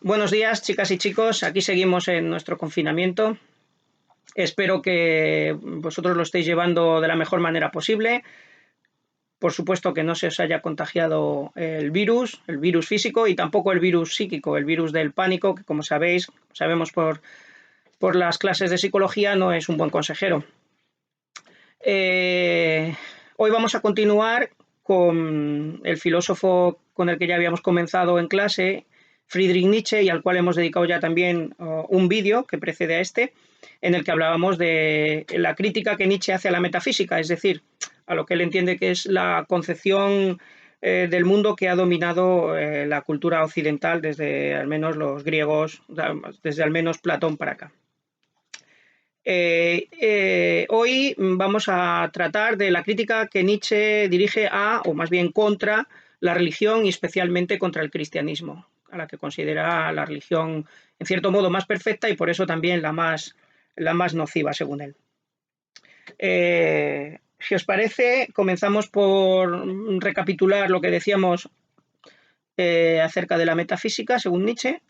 Buenos días, chicas y chicos. Aquí seguimos en nuestro confinamiento. Espero que vosotros lo estéis llevando de la mejor manera posible. Por supuesto que no se os haya contagiado el virus físico y tampoco el virus psíquico, el virus del pánico, que como sabemos por las clases de psicología, no es un buen consejero. Hoy vamos a continuar con el filósofo con el que ya habíamos comenzado en clase, Friedrich Nietzsche, y al cual hemos dedicado ya también un vídeo que precede a este, en el que hablábamos de la crítica que Nietzsche hace a la metafísica, es decir, a lo que él entiende que es la concepción del mundo que ha dominado la cultura occidental desde al menos los griegos, desde al menos Platón para acá. Hoy vamos a tratar de la crítica que Nietzsche dirige a, o más bien contra, la religión y especialmente contra el cristianismo, a la que considera la religión en cierto modo más perfecta y por eso también la más nociva, según él. Si os parece, comenzamos por recapitular lo que decíamos acerca de la metafísica, según Nietzsche,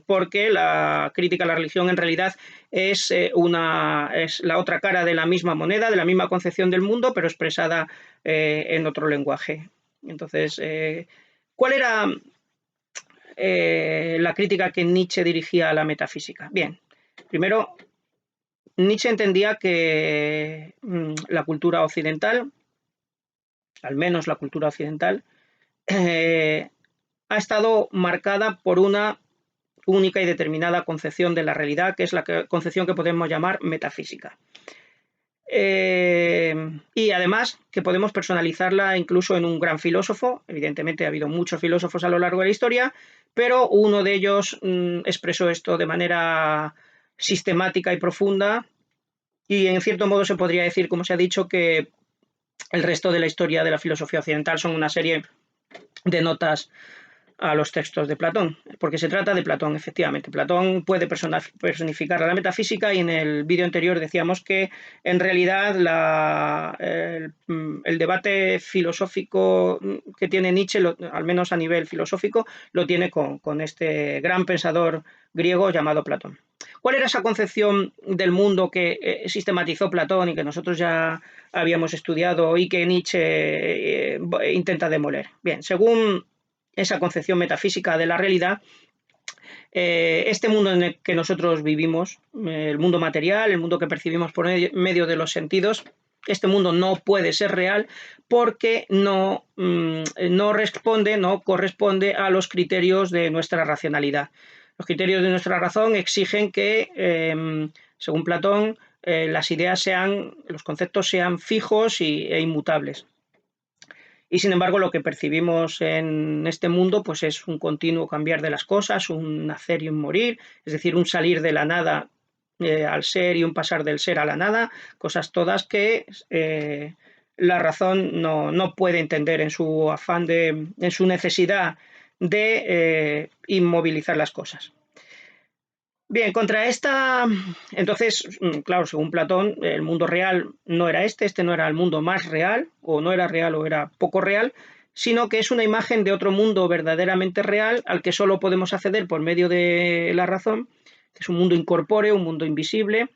porque la crítica a la religión en realidad es la otra cara de la misma moneda, de la misma concepción del mundo, pero expresada en otro lenguaje. Entonces, ¿cuál era la crítica que Nietzsche dirigía a la metafísica? Bien, primero, Nietzsche entendía que la cultura occidental, al menos la cultura occidental, ha estado marcada por una única y determinada concepción de la realidad, que es la concepción que podemos llamar metafísica. Y además que podemos personalizarla incluso en un gran filósofo. Evidentemente ha habido muchos filósofos a lo largo de la historia, pero uno de ellos expresó esto de manera sistemática y profunda, y en cierto modo se podría decir, como se ha dicho, que el resto de la historia de la filosofía occidental son una serie de notas a los textos de Platón, porque se trata de Platón, efectivamente. Platón puede personificar a la metafísica y en el vídeo anterior decíamos que en realidad el debate filosófico que tiene Nietzsche, al menos a nivel filosófico, lo tiene con este gran pensador griego llamado Platón. ¿Cuál era esa concepción del mundo que sistematizó Platón y que nosotros ya habíamos estudiado y que Nietzsche intenta demoler? Bien, según esa concepción metafísica de la realidad, este mundo en el que nosotros vivimos, el mundo material, el mundo que percibimos por medio de los sentidos, este mundo no puede ser real porque no responde, no corresponde a los criterios de nuestra racionalidad. Los criterios de nuestra razón exigen que, según Platón, las ideas los conceptos sean fijos e inmutables. Y sin embargo, lo que percibimos en este mundo pues es un continuo cambiar de las cosas, un nacer y un morir, es decir, un salir de la nada al ser y un pasar del ser a la nada, cosas todas que la razón no puede entender en su afán en su necesidad de inmovilizar las cosas. Bien, entonces, claro, según Platón, el mundo real no era este no era el mundo más real, o no era real o era poco real, sino que es una imagen de otro mundo verdaderamente real al que solo podemos acceder por medio de la razón, que es un mundo incorpóreo, un mundo invisible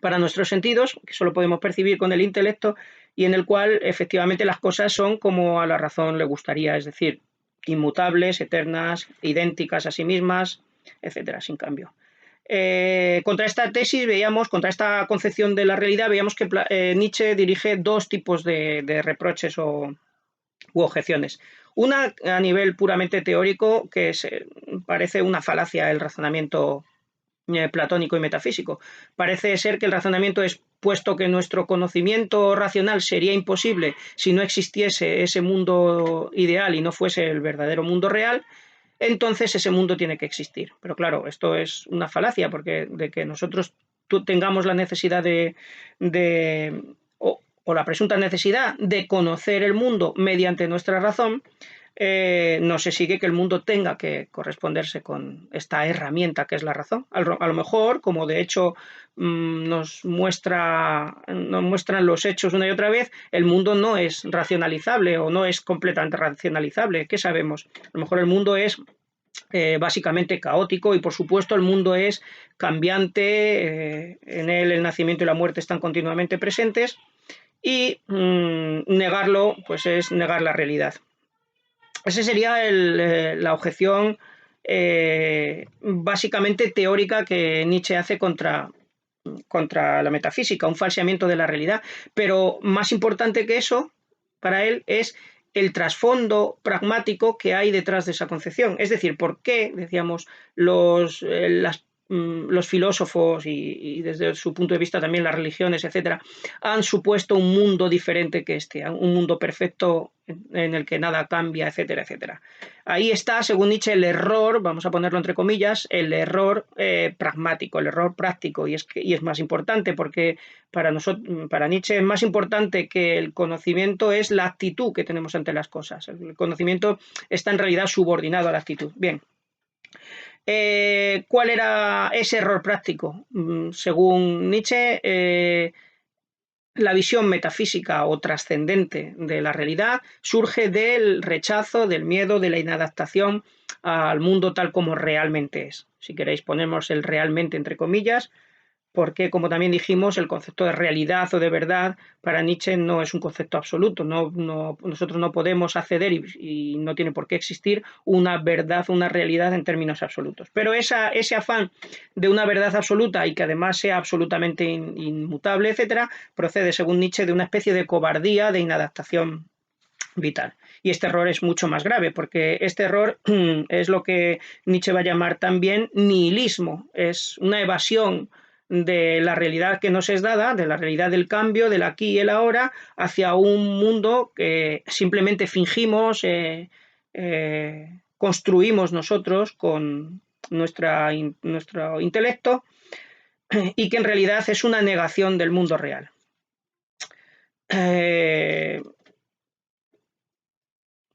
para nuestros sentidos, que solo podemos percibir con el intelecto y en el cual efectivamente las cosas son como a la razón le gustaría, es decir, inmutables, eternas, idénticas a sí mismas, etcétera, sin cambio. Contra esta tesis contra esta concepción de la realidad, veíamos que Nietzsche dirige dos tipos de reproches u objeciones. Una a nivel puramente teórico, que parece una falacia el razonamiento platónico y metafísico. Parece ser que el razonamiento es, puesto que nuestro conocimiento racional sería imposible si no existiese ese mundo ideal y no fuese el verdadero mundo real, entonces ese mundo tiene que existir. Pero claro, esto es una falacia, porque de que nosotros tengamos la necesidad o la presunta necesidad de conocer el mundo mediante nuestra razón, no se sigue que el mundo tenga que corresponderse con esta herramienta que es la razón. A lo mejor, como de hecho nos muestran los hechos una y otra vez, el mundo no es racionalizable o no es completamente racionalizable. ¿Qué sabemos? A lo mejor el mundo es básicamente caótico, y por supuesto el mundo es cambiante, en él el nacimiento y la muerte están continuamente presentes, y negarlo pues es negar la realidad. Esa sería la objeción básicamente teórica que Nietzsche hace contra la metafísica, un falseamiento de la realidad. Pero más importante que eso, para él, es el trasfondo pragmático que hay detrás de esa concepción. Es decir, por qué, decíamos, los filósofos y desde su punto de vista también las religiones, etcétera, han supuesto un mundo diferente que este, un mundo perfecto en el que nada cambia, etcétera, etcétera. Ahí está, según Nietzsche, el error, vamos a ponerlo entre comillas, el error pragmático, el error práctico, y es más importante porque para Nietzsche es más importante que el conocimiento es la actitud que tenemos ante las cosas. El conocimiento está en realidad subordinado a la actitud. Bien. ¿Cuál era ese error práctico? Según Nietzsche, la visión metafísica o trascendente de la realidad surge del rechazo, del miedo, de la inadaptación al mundo tal como realmente es. Si queréis, ponemos el realmente entre comillas, porque, como también dijimos, el concepto de realidad o de verdad para Nietzsche no es un concepto absoluto. Nosotros no podemos acceder y no tiene por qué existir una verdad, una realidad en términos absolutos. Pero ese afán de una verdad absoluta y que además sea absolutamente inmutable, etcétera, procede, según Nietzsche, de una especie de cobardía, de inadaptación vital. Y este error es mucho más grave, porque este error es lo que Nietzsche va a llamar también nihilismo, es una evasión de la realidad que nos es dada, de la realidad del cambio, del aquí y el ahora, hacia un mundo que simplemente fingimos, construimos nosotros con nuestro intelecto, y que en realidad es una negación del mundo real.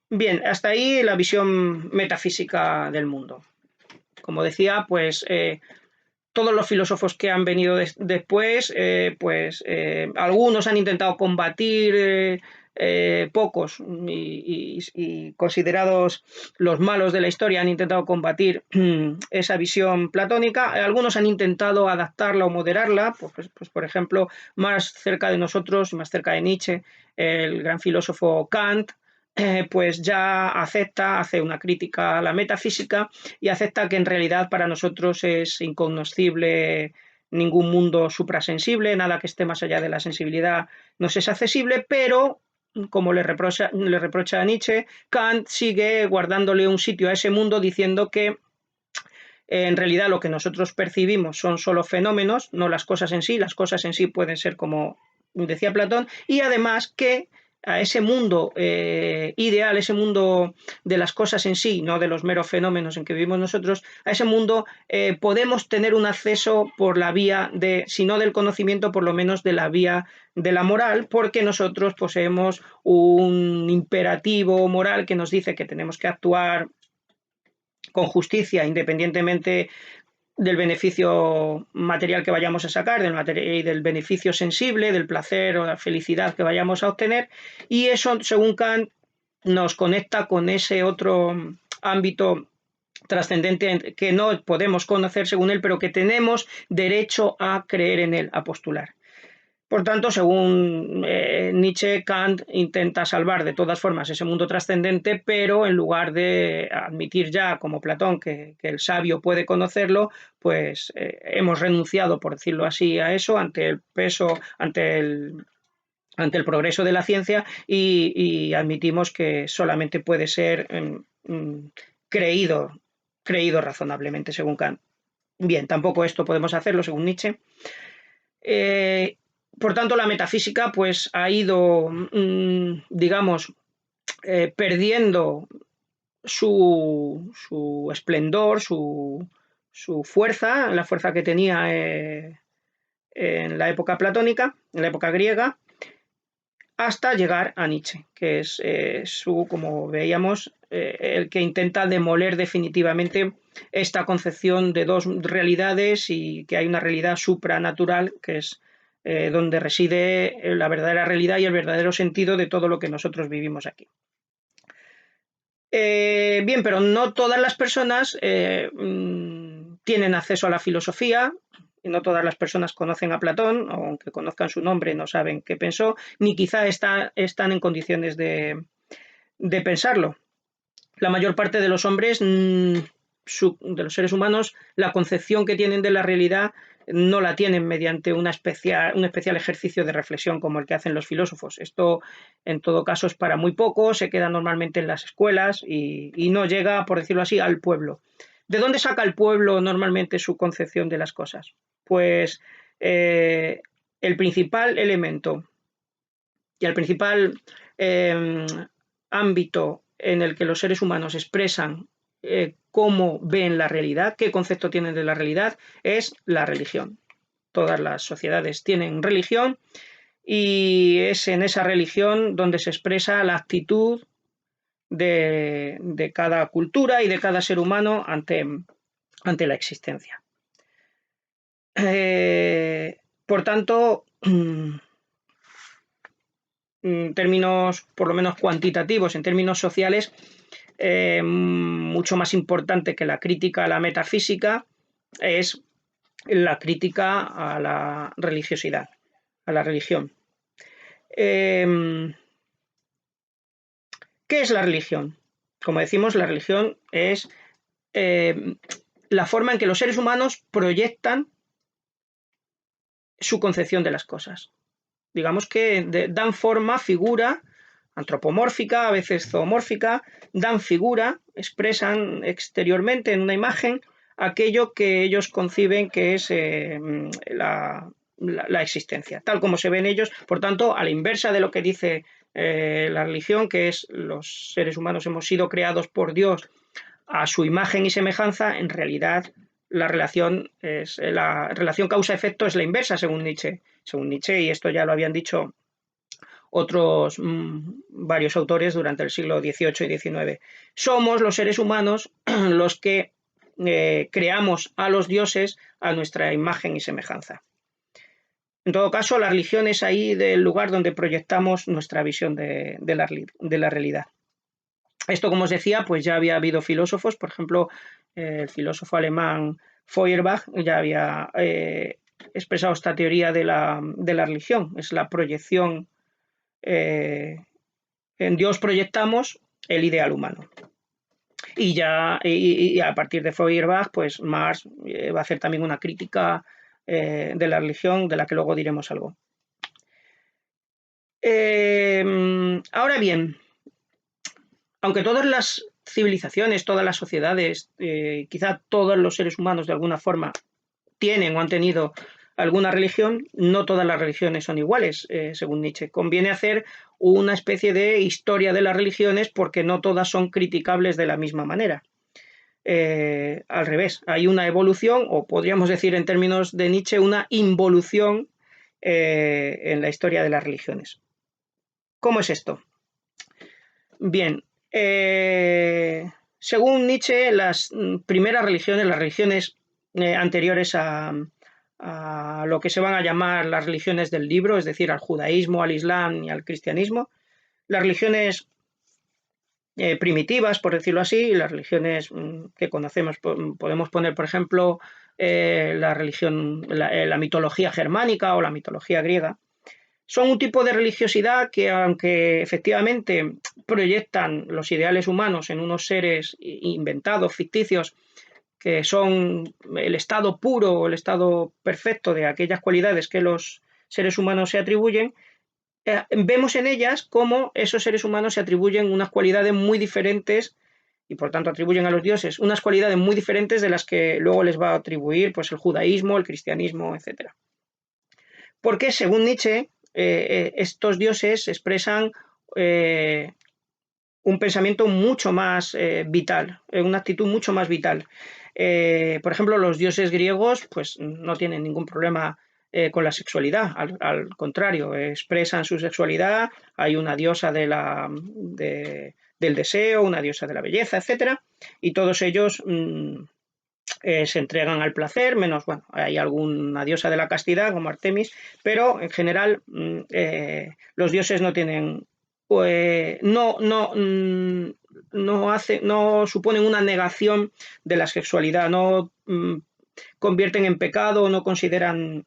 Bien, hasta ahí la visión metafísica del mundo. Como decía, pues todos los filósofos que han venido después, algunos han intentado combatir, pocos y considerados los malos de la historia han intentado combatir esa visión platónica. Algunos han intentado adaptarla o moderarla, pues, por ejemplo, más cerca de nosotros, más cerca de Nietzsche, el gran filósofo Kant, pues ya hace una crítica a la metafísica y acepta que en realidad para nosotros es incognoscible ningún mundo suprasensible, nada que esté más allá de la sensibilidad nos es accesible, pero como le reprocha a Nietzsche, Kant sigue guardándole un sitio a ese mundo diciendo que en realidad lo que nosotros percibimos son solo fenómenos, no las cosas en sí. Las cosas en sí pueden ser como decía Platón, y además que a ese mundo ideal, ese mundo de las cosas en sí, no de los meros fenómenos en que vivimos nosotros, a ese mundo podemos tener un acceso por la vía de, si no del conocimiento, por lo menos de la vía de la moral, porque nosotros poseemos un imperativo moral que nos dice que tenemos que actuar con justicia, independientemente del beneficio material que vayamos a sacar, del beneficio sensible, del placer o la felicidad que vayamos a obtener, y eso, según Kant, nos conecta con ese otro ámbito trascendente que no podemos conocer según él, pero que tenemos derecho a creer en él, a postular. Por tanto, según Nietzsche, Kant intenta salvar de todas formas ese mundo trascendente, pero en lugar de admitir ya, como Platón, que el sabio puede conocerlo, pues hemos renunciado, por decirlo así, a eso ante el peso, ante el progreso de la ciencia, y admitimos que solamente puede ser creído razonablemente, según Kant. Bien, tampoco esto podemos hacerlo, según Nietzsche. Por tanto, la metafísica pues, ha ido, digamos, perdiendo su esplendor, su fuerza, la fuerza que tenía en la época platónica, en la época griega, hasta llegar a Nietzsche, que es como veíamos, el que intenta demoler definitivamente esta concepción de dos realidades y que hay una realidad supranatural, que es donde reside la verdadera realidad y el verdadero sentido de todo lo que nosotros vivimos aquí. Bien, pero no todas las personas tienen acceso a la filosofía, y no todas las personas conocen a Platón, aunque conozcan su nombre no saben qué pensó, ni quizá están en condiciones de pensarlo. La mayor parte de los hombres, de los seres humanos, la concepción que tienen de la realidad no la tienen mediante un especial ejercicio de reflexión como el que hacen los filósofos. Esto, en todo caso, es para muy poco, se queda normalmente en las escuelas y no llega, por decirlo así, al pueblo. ¿De dónde saca el pueblo normalmente su concepción de las cosas? Pues eh, el principal elemento y el principal ámbito en el que los seres humanos expresan cómo ven la realidad, qué concepto tienen de la realidad, es la religión. Todas las sociedades tienen religión y es en esa religión donde se expresa la actitud de cada cultura y de cada ser humano ante la existencia. Por tanto, en términos por lo menos cuantitativos, en términos sociales, mucho más importante que la crítica a la metafísica es la crítica a la religiosidad, a la religión. ¿Qué es la religión? Como decimos, la religión es la forma en que los seres humanos proyectan su concepción de las cosas. Digamos que dan forma, figura, antropomórfica, a veces zoomórfica, dan figura, expresan exteriormente en una imagen aquello que ellos conciben que es la existencia, tal como se ven ellos. Por tanto, a la inversa de lo que dice la religión, que es los seres humanos hemos sido creados por Dios a su imagen y semejanza, en realidad la relación causa-efecto es la inversa, según Nietzsche. Según Nietzsche, y esto ya lo habían dicho otros varios autores durante el siglo XVIII y XIX. Somos los seres humanos los que creamos a los dioses a nuestra imagen y semejanza. En todo caso, la religión es ahí del lugar donde proyectamos nuestra visión de la realidad. Esto, como os decía, pues ya había habido filósofos, por ejemplo, el filósofo alemán Feuerbach ya había expresado esta teoría de la religión, es la proyección, en Dios proyectamos el ideal humano. Y a partir de Feuerbach, pues Marx va a hacer también una crítica de la religión, de la que luego diremos algo. Ahora bien, aunque todas las civilizaciones, todas las sociedades, quizá todos los seres humanos de alguna forma tienen o han tenido alguna religión, no todas las religiones son iguales, según Nietzsche. Conviene hacer una especie de historia de las religiones porque no todas son criticables de la misma manera. Al revés, hay una evolución, o podríamos decir en términos de Nietzsche, una involución en la historia de las religiones. ¿Cómo es esto? Bien, según Nietzsche, las primeras religiones, las religiones anteriores a lo que se van a llamar las religiones del libro, es decir, al judaísmo, al islam y al cristianismo, las religiones primitivas, por decirlo así, las religiones que conocemos, podemos poner, por ejemplo, la religión, la mitología germánica o la mitología griega, son un tipo de religiosidad que, aunque efectivamente proyectan los ideales humanos en unos seres inventados, ficticios, que son el estado puro o el estado perfecto de aquellas cualidades que los seres humanos se atribuyen, vemos en ellas cómo esos seres humanos se atribuyen unas cualidades muy diferentes y por tanto atribuyen a los dioses unas cualidades muy diferentes de las que luego les va a atribuir pues, el judaísmo, el cristianismo, etc. Porque según Nietzsche, estos dioses expresan un pensamiento mucho más vital, una actitud mucho más vital. Por ejemplo, los dioses griegos pues, no tienen ningún problema con la sexualidad, al contrario, expresan su sexualidad, hay una diosa del deseo, una diosa de la belleza, etc. Y todos ellos se entregan al placer, menos, bueno, hay alguna diosa de la castidad como Artemis, pero en general los dioses no tienen, no suponen una negación de la sexualidad, no convierten en pecado o no consideran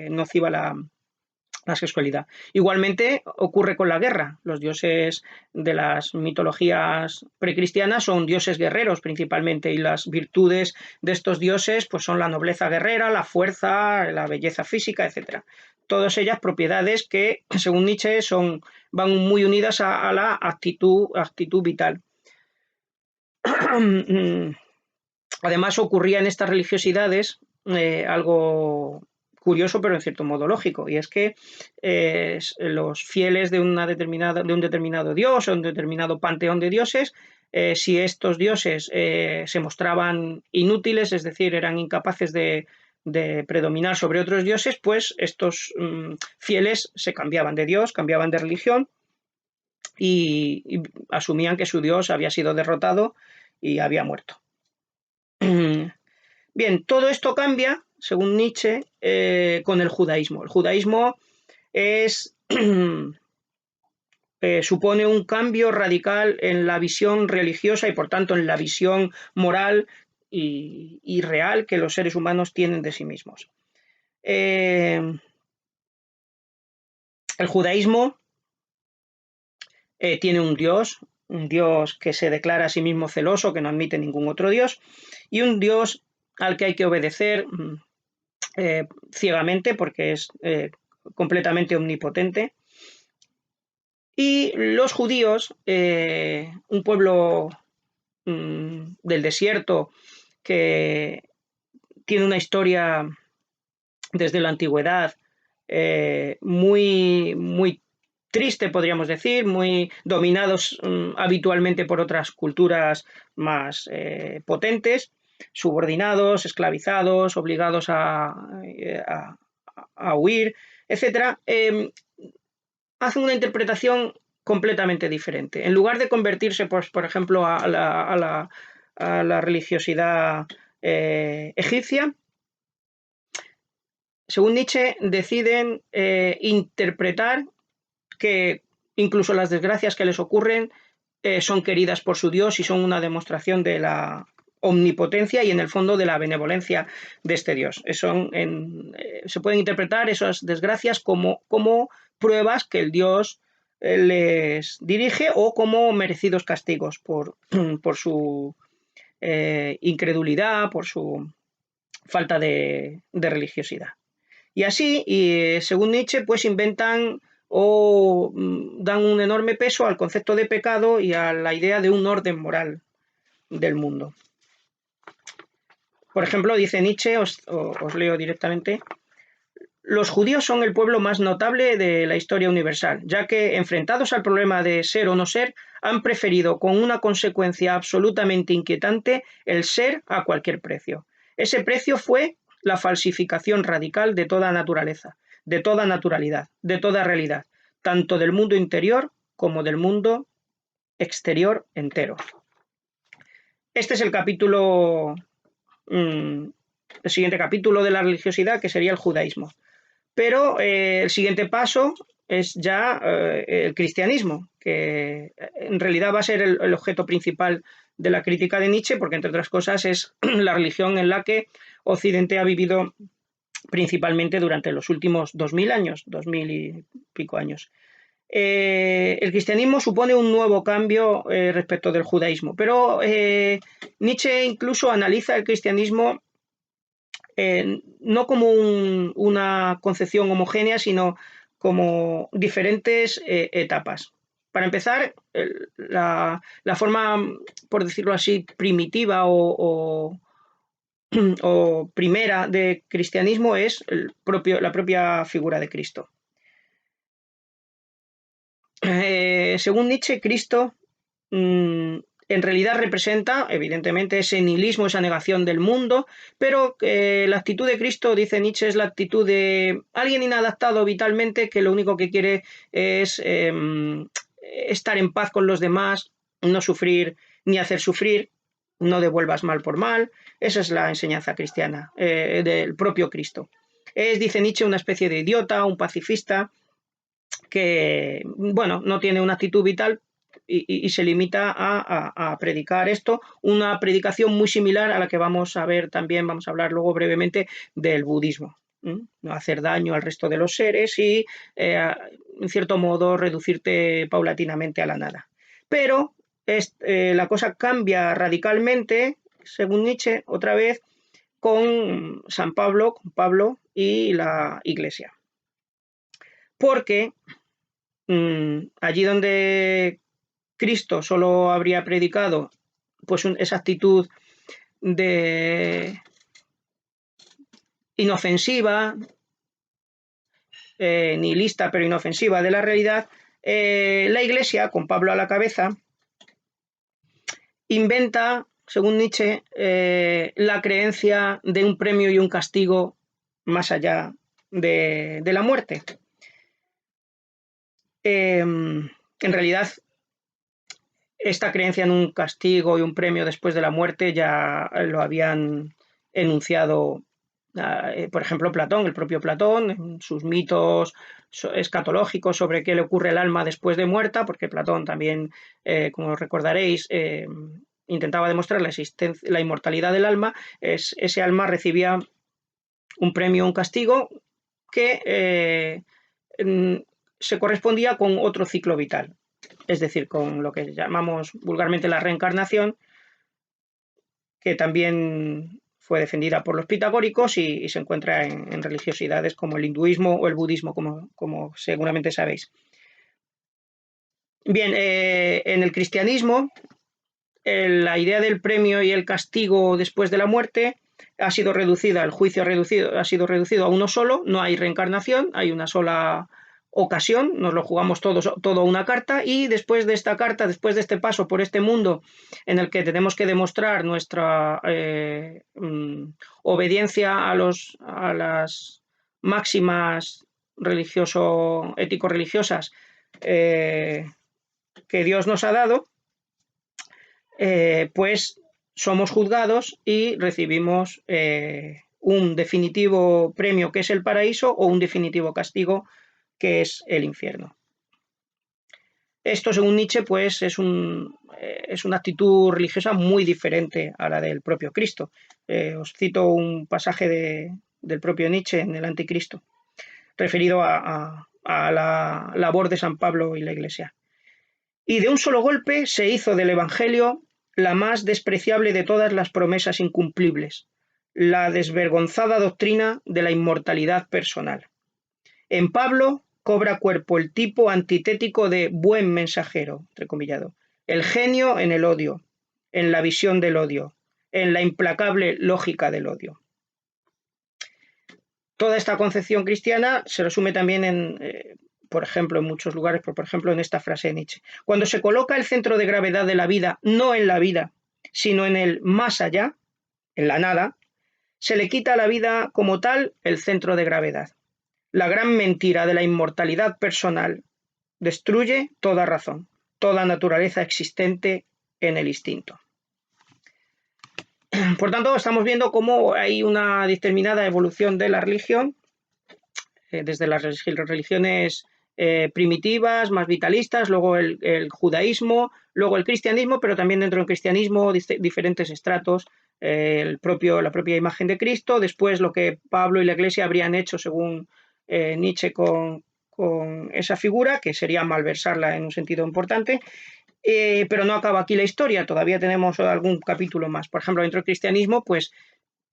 nociva la sexualidad. Igualmente ocurre con la guerra. Los dioses de las mitologías precristianas son dioses guerreros principalmente, y las virtudes de estos dioses pues son la nobleza guerrera, la fuerza, la belleza física, etc. Todas ellas propiedades que, según Nietzsche, van muy unidas a la actitud vital. Además, ocurría en estas religiosidades algo curioso, pero en cierto modo lógico, y es que los fieles de un determinado dios o un determinado panteón de dioses, si estos dioses se mostraban inútiles, es decir, eran incapaces de predominar sobre otros dioses, pues estos fieles se cambiaban de dios, cambiaban de religión y asumían que su dios había sido derrotado y había muerto. Bien, todo esto cambia, según Nietzsche, con el judaísmo. El judaísmo supone un cambio radical en la visión religiosa y, por tanto, en la visión moral y real que los seres humanos tienen de sí mismos. El judaísmo tiene un dios que se declara a sí mismo celoso, que no admite ningún otro dios, y un dios al que hay que obedecer ciegamente porque es completamente omnipotente. Y los judíos, un pueblo del desierto que tiene una historia desde la antigüedad muy, muy triste, podríamos decir, muy dominados habitualmente por otras culturas más potentes, subordinados, esclavizados, obligados a huir, etc., hacen una interpretación completamente diferente. En lugar de convertirse, pues, por ejemplo, a la religiosidad egipcia, según Nietzsche, deciden interpretar que incluso las desgracias que les ocurren son queridas por su Dios y son una demostración de la omnipotencia y, en el fondo, de la benevolencia de este Dios. Se pueden interpretar esas desgracias como pruebas que el Dios les dirige o como merecidos castigos por su incredulidad, por su falta de religiosidad. Y así, según Nietzsche, pues inventan o dan un enorme peso al concepto de pecado y a la idea de un orden moral del mundo. Por ejemplo, dice Nietzsche, os leo directamente: los judíos son el pueblo más notable de la historia universal, ya que, enfrentados al problema de ser o no ser, han preferido, con una consecuencia absolutamente inquietante, el ser a cualquier precio. Ese precio fue la falsificación radical de toda naturaleza, de toda naturalidad, de toda realidad, tanto del mundo interior como del mundo exterior entero. Este es el siguiente capítulo de la religiosidad, que sería el judaísmo. Pero el siguiente paso es ya el cristianismo, que en realidad va a ser el objeto principal de la crítica de Nietzsche, porque, entre otras cosas, es la religión en la que Occidente ha vivido principalmente durante los últimos 2000 años, 2000 y pico años. El cristianismo supone un nuevo cambio respecto del judaísmo, pero Nietzsche incluso analiza el cristianismo no como una concepción homogénea, sino como diferentes etapas. Para empezar, la forma, por decirlo así, primitiva o primera de cristianismo es la propia figura de Cristo. Según Nietzsche, Cristo en realidad representa, evidentemente, ese nihilismo, esa negación del mundo, pero la actitud de Cristo, dice Nietzsche, es la actitud de alguien inadaptado vitalmente que lo único que quiere es estar en paz con los demás, no sufrir ni hacer sufrir, no devuelvas mal por mal. Esa es la enseñanza cristiana del propio Cristo. Es, dice Nietzsche, una especie de idiota, un pacifista que, bueno, no tiene una actitud vital y se limita a predicar esto, una predicación muy similar a la que vamos a ver también, vamos a hablar luego brevemente del budismo. No hacer daño al resto de los seres y, en cierto modo, reducirte paulatinamente a la nada. Pero la cosa cambia radicalmente, según Nietzsche, otra vez, con San Pablo, con Pablo y la Iglesia. Porque allí donde Cristo solo habría predicado pues esa actitud de inofensiva, nihilista pero inofensiva de la realidad, la Iglesia, con Pablo a la cabeza, inventa, según Nietzsche, la creencia de un premio y un castigo más allá de la muerte. En realidad, esta creencia en un castigo y un premio después de la muerte ya lo habían enunciado, por ejemplo, Platón, el propio Platón, en sus mitos escatológicos sobre qué le ocurre al alma después de muerta, porque Platón también, como recordaréis, intentaba demostrar la inmortalidad del alma. Ese alma recibía un premio o un castigo que se correspondía con otro ciclo vital, es decir, con lo que llamamos vulgarmente la reencarnación, que también fue defendida por los pitagóricos y se encuentra en religiosidades como el hinduismo o el budismo, como seguramente sabéis. Bien, en el cristianismo, la idea del premio y el castigo después de la muerte ha sido reducida, el juicio ha sido reducido a uno solo, no hay reencarnación, hay una sola ocasión, nos lo jugamos todo a una carta, y después de esta carta, después de este paso por este mundo en el que tenemos que demostrar nuestra obediencia a las máximas ético-religiosas que Dios nos ha dado, pues somos juzgados y recibimos un definitivo premio, que es el paraíso, o un definitivo castigo, que es el infierno. Esto, según Nietzsche, pues es una actitud religiosa muy diferente a la del propio Cristo. Os cito un pasaje del propio Nietzsche en el Anticristo, referido a la labor de San Pablo y la Iglesia. Y de un solo golpe se hizo del Evangelio la más despreciable de todas las promesas incumplibles, la desvergonzada doctrina de la inmortalidad personal. En Pablo cobra cuerpo el tipo antitético de buen mensajero, entrecomillado, el genio en el odio, en la visión del odio, en la implacable lógica del odio. Toda esta concepción cristiana se resume también por ejemplo, en muchos lugares, por ejemplo, en esta frase de Nietzsche: cuando se coloca el centro de gravedad de la vida no en la vida, sino en el más allá, en la nada, se le quita a la vida como tal el centro de gravedad. La gran mentira de la inmortalidad personal destruye toda razón, toda naturaleza existente en el instinto. Por tanto, estamos viendo cómo hay una determinada evolución de la religión, desde las religiones primitivas, más vitalistas, luego el judaísmo, luego el cristianismo, pero también dentro del cristianismo diferentes estratos, la propia imagen de Cristo, después lo que Pablo y la Iglesia habrían hecho, según Nietzsche, con esa figura, que sería malversarla en un sentido importante. Pero no acaba aquí la historia, todavía tenemos algún capítulo más. Por ejemplo, dentro del cristianismo, pues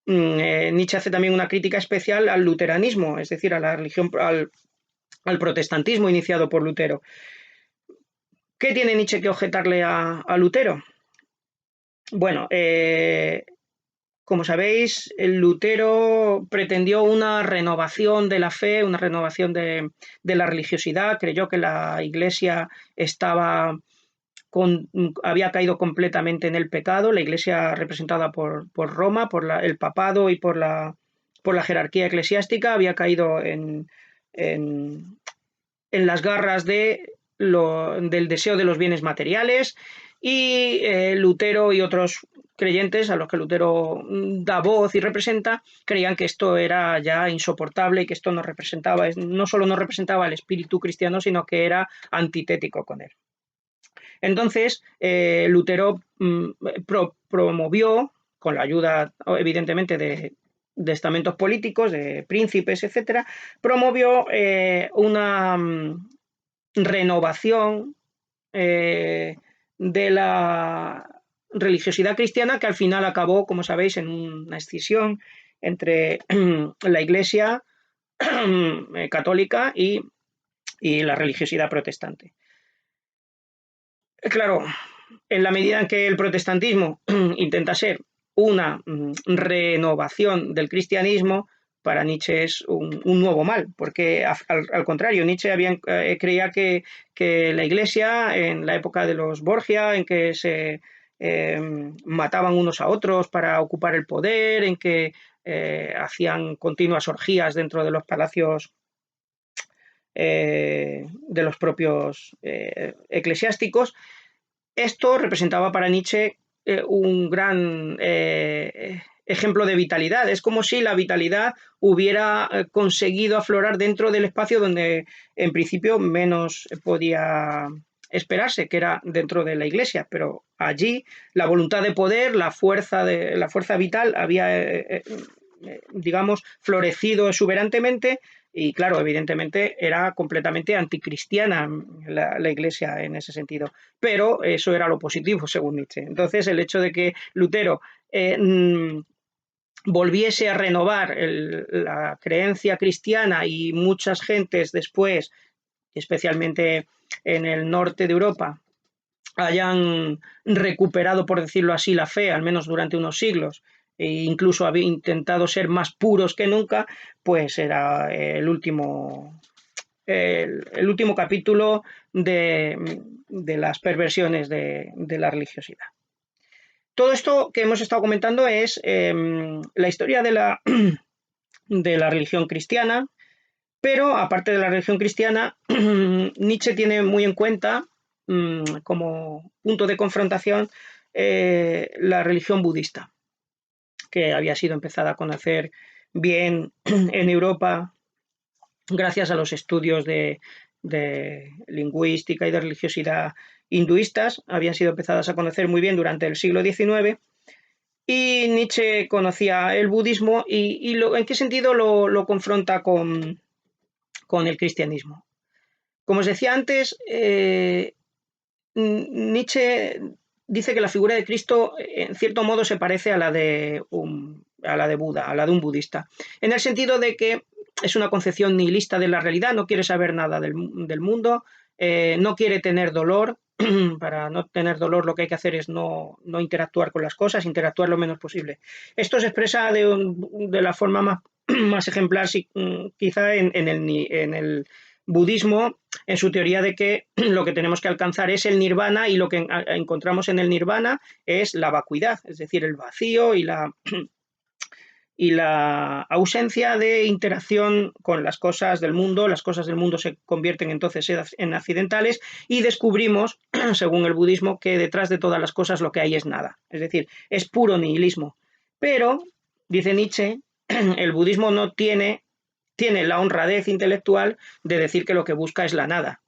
Nietzsche hace también una crítica especial al luteranismo, es decir, a la religión, al protestantismo iniciado por Lutero. ¿Qué tiene Nietzsche que objetarle a Lutero? Bueno, como sabéis, Lutero pretendió una renovación de la fe, una renovación de la religiosidad, creyó que la Iglesia había caído completamente en el pecado, la Iglesia representada por Roma, por el papado y por la jerarquía eclesiástica, había caído en las garras del deseo de los bienes materiales, y Lutero y otros creyentes a los que Lutero da voz y representa creían que esto era ya insoportable y que esto no solo no representaba el espíritu cristiano, sino que era antitético con él. Entonces, Lutero promovió, con la ayuda evidentemente de estamentos políticos, de príncipes, etcétera, promovió una renovación de la religiosidad cristiana, que al final acabó, como sabéis, en una escisión entre la Iglesia católica y la religiosidad protestante. Claro, en la medida en que el protestantismo intenta ser una renovación del cristianismo, para Nietzsche es un nuevo mal, porque al contrario, Nietzsche creía que la Iglesia, en la época de los Borgia, en que se mataban unos a otros para ocupar el poder, en que hacían continuas orgías dentro de los palacios de los propios eclesiásticos, esto representaba para Nietzsche un gran ejemplo de vitalidad. Es como si la vitalidad hubiera conseguido aflorar dentro del espacio donde en principio menos podía esperarse, que era dentro de la Iglesia, pero allí la voluntad de poder, la fuerza vital había, digamos, florecido exuberantemente. Y claro, evidentemente era completamente anticristiana la Iglesia en ese sentido, pero eso era lo positivo según Nietzsche. Entonces, el hecho de que Lutero volviese a renovar la creencia cristiana, y muchas gentes después, especialmente en el norte de Europa, hayan recuperado, por decirlo así, la fe, al menos durante unos siglos, e incluso había intentado ser más puros que nunca, pues era el último capítulo de las perversiones de la religiosidad. Todo esto que hemos estado comentando es la historia de la religión cristiana, pero aparte de la religión cristiana, Nietzsche tiene muy en cuenta como punto de confrontación la religión budista, que había sido empezada a conocer bien en Europa gracias a los estudios de lingüística y de religiosidad hinduistas. Habían sido empezadas a conocer muy bien durante el siglo XIX, y Nietzsche conocía el budismo y en qué sentido lo confronta con el cristianismo. Como os decía antes, Nietzsche dice que la figura de Cristo en cierto modo se parece a la de Buda, a la de un budista, en el sentido de que es una concepción nihilista de la realidad, no quiere saber nada del mundo, no quiere tener dolor. Para no tener dolor lo que hay que hacer es no interactuar con las cosas, interactuar lo menos posible. Esto se expresa de la forma más ejemplar quizá en el budismo, en su teoría de que lo que tenemos que alcanzar es el nirvana, y lo que encontramos en el nirvana es la vacuidad, es decir, el vacío y la ausencia de interacción con las cosas del mundo. Las cosas del mundo se convierten entonces en accidentales, y descubrimos, según el budismo, que detrás de todas las cosas lo que hay es nada, es decir, es puro nihilismo. Pero, dice Nietzsche, el budismo no tiene la honradez intelectual de decir que lo que busca es la nada.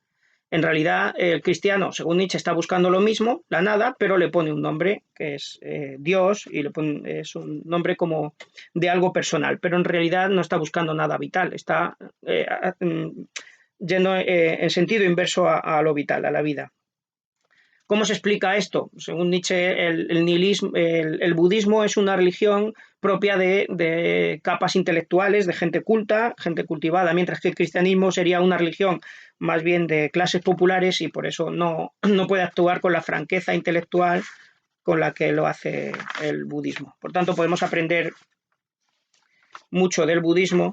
En realidad, el cristiano, según Nietzsche, está buscando lo mismo, la nada, pero le pone un nombre que es Dios, y es un nombre como de algo personal, pero en realidad no está buscando nada vital, está yendo en sentido inverso a lo vital, a la vida. ¿Cómo se explica esto? Según Nietzsche, el budismo es una religión propia de capas intelectuales, de gente culta, gente cultivada, mientras que el cristianismo sería una religión más bien de clases populares, y por eso no puede actuar con la franqueza intelectual con la que lo hace el budismo. Por tanto, podemos aprender mucho del budismo,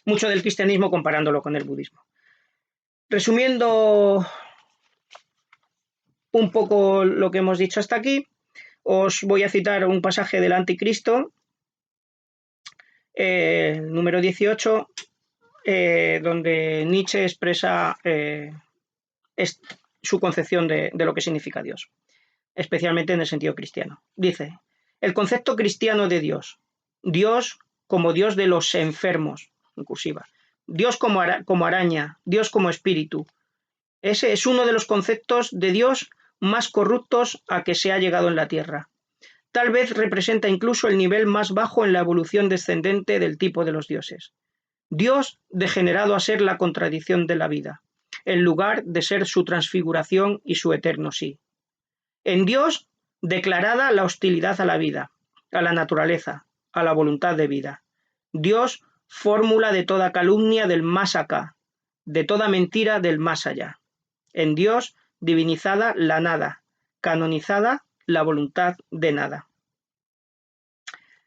mucho del cristianismo comparándolo con el budismo. Resumiendo un poco lo que hemos dicho hasta aquí, os voy a citar un pasaje del Anticristo, número 18, donde Nietzsche expresa su concepción de lo que significa Dios, especialmente en el sentido cristiano. Dice: el concepto cristiano de Dios como Dios de los enfermos, en cursiva, Dios como araña, Dios como espíritu. Ese es uno de los conceptos de Dios más corruptos a que se ha llegado en la Tierra. Tal vez representa incluso el nivel más bajo en la evolución descendente del tipo de los dioses. Dios degenerado a ser la contradicción de la vida, en lugar de ser su transfiguración y su eterno sí. En Dios declarada la hostilidad a la vida, a la naturaleza, a la voluntad de vida. Dios fórmula de toda calumnia del más acá, de toda mentira del más allá. En Dios divinizada la nada, canonizada la voluntad de nada.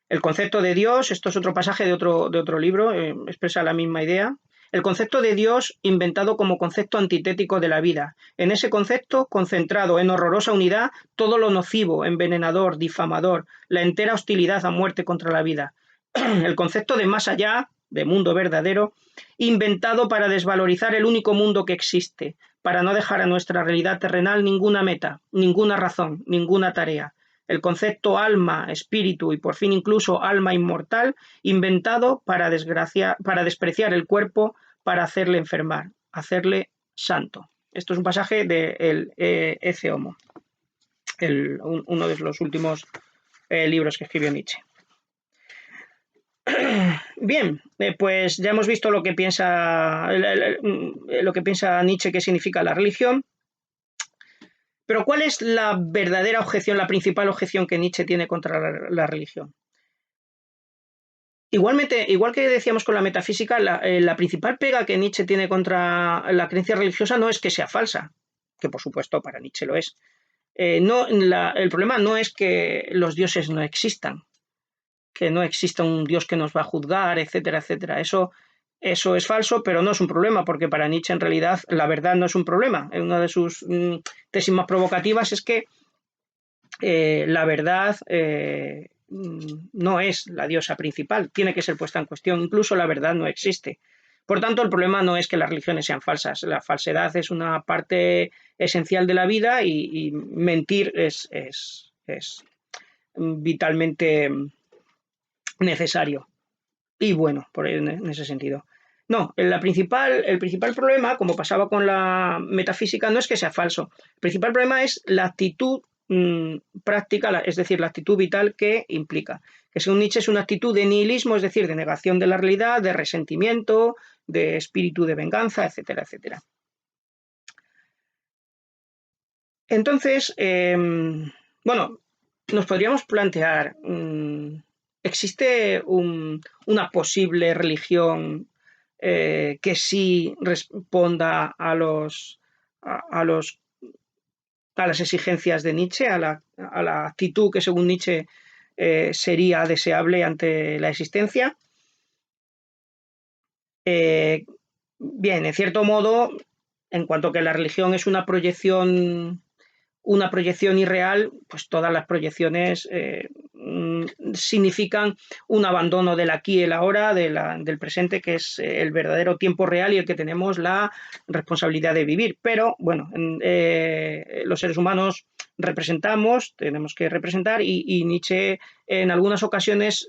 El concepto de Dios, esto es otro pasaje de otro libro, expresa la misma idea. El concepto de Dios inventado como concepto antitético de la vida. En ese concepto, concentrado en horrorosa unidad, todo lo nocivo, envenenador, difamador, la entera hostilidad a muerte contra la vida. El concepto de más allá, de mundo verdadero, inventado para desvalorizar el único mundo que existe, para no dejar a nuestra realidad terrenal ninguna meta, ninguna razón, ninguna tarea. El concepto alma, espíritu y por fin incluso alma inmortal, inventado para despreciar el cuerpo, para hacerle enfermar, hacerle santo. Esto es un pasaje del Ecce Homo, uno de los últimos libros que escribió Nietzsche. Bien, pues ya hemos visto lo que piensa Nietzsche que significa la religión. Pero ¿cuál es la verdadera objeción, la principal objeción que Nietzsche tiene contra la religión? Igualmente, igual que decíamos con la metafísica, la principal pega que Nietzsche tiene contra la creencia religiosa no es que sea falsa, que por supuesto para Nietzsche lo es. El problema no es que los dioses no existan, que no exista un Dios que nos va a juzgar, etcétera, etcétera. Eso es falso, pero no es un problema, porque para Nietzsche en realidad la verdad no es un problema. Una de sus tesis más provocativas es que la verdad no es la diosa principal, tiene que ser puesta en cuestión, incluso la verdad no existe. Por tanto, el problema no es que las religiones sean falsas, la falsedad es una parte esencial de la vida y mentir es vitalmente necesario y bueno, en ese sentido. No, el principal problema, como pasaba con la metafísica, no es que sea falso. El principal problema es la actitud práctica, es decir, la actitud vital que implica. Que según Nietzsche es una actitud de nihilismo, es decir, de negación de la realidad, de resentimiento, de espíritu de venganza, etcétera, etcétera. Entonces, bueno, nos podríamos plantear, ¿existe una posible religión que sí responda a las exigencias de Nietzsche, a la actitud que según Nietzsche sería deseable ante la existencia? Bien, en cierto modo, en cuanto que la religión es una proyección irreal, pues todas las proyecciones significan un abandono del aquí y el ahora, del presente, que es el verdadero tiempo real y el que tenemos la responsabilidad de vivir. Pero bueno, los seres humanos tenemos que representar y Nietzsche en algunas ocasiones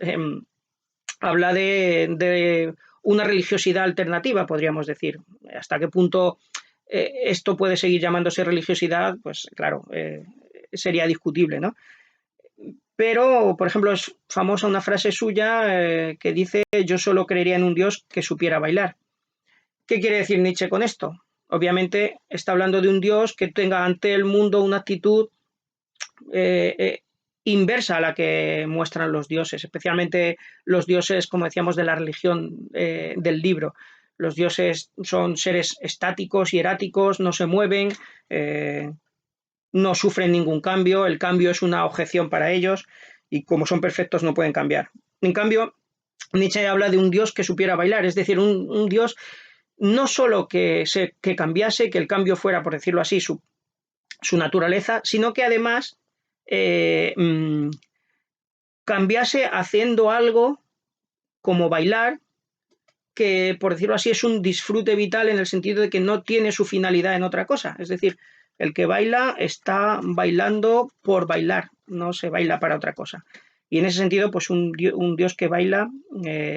habla de una religiosidad alternativa, podríamos decir. ¿Hasta qué punto esto puede seguir llamándose religiosidad? Pues claro, sería discutible, ¿no? Pero, por ejemplo, es famosa una frase suya que dice: yo solo creería en un Dios que supiera bailar. ¿Qué quiere decir Nietzsche con esto? Obviamente está hablando de un Dios que tenga ante el mundo una actitud inversa a la que muestran los dioses, especialmente los dioses, como decíamos, de la religión del libro. Los dioses son seres estáticos, hieráticos, no se mueven, no sufren ningún cambio, el cambio es una objeción para ellos y como son perfectos no pueden cambiar. En cambio, Nietzsche habla de un Dios que supiera bailar, es decir, un Dios no solo que cambiase, que el cambio fuera, por decirlo así, su naturaleza, sino que además cambiase haciendo algo como bailar, que por decirlo así es un disfrute vital en el sentido de que no tiene su finalidad en otra cosa. Es decir, el que baila está bailando por bailar, no se baila para otra cosa. Y en ese sentido, pues un dios que baila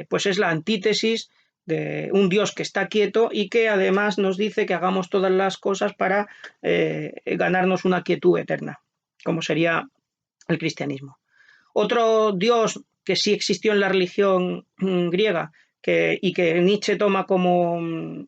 pues es la antítesis de un Dios que está quieto y que además nos dice que hagamos todas las cosas para ganarnos una quietud eterna, como sería el cristianismo. Otro Dios que sí existió en la religión griega y que Nietzsche toma como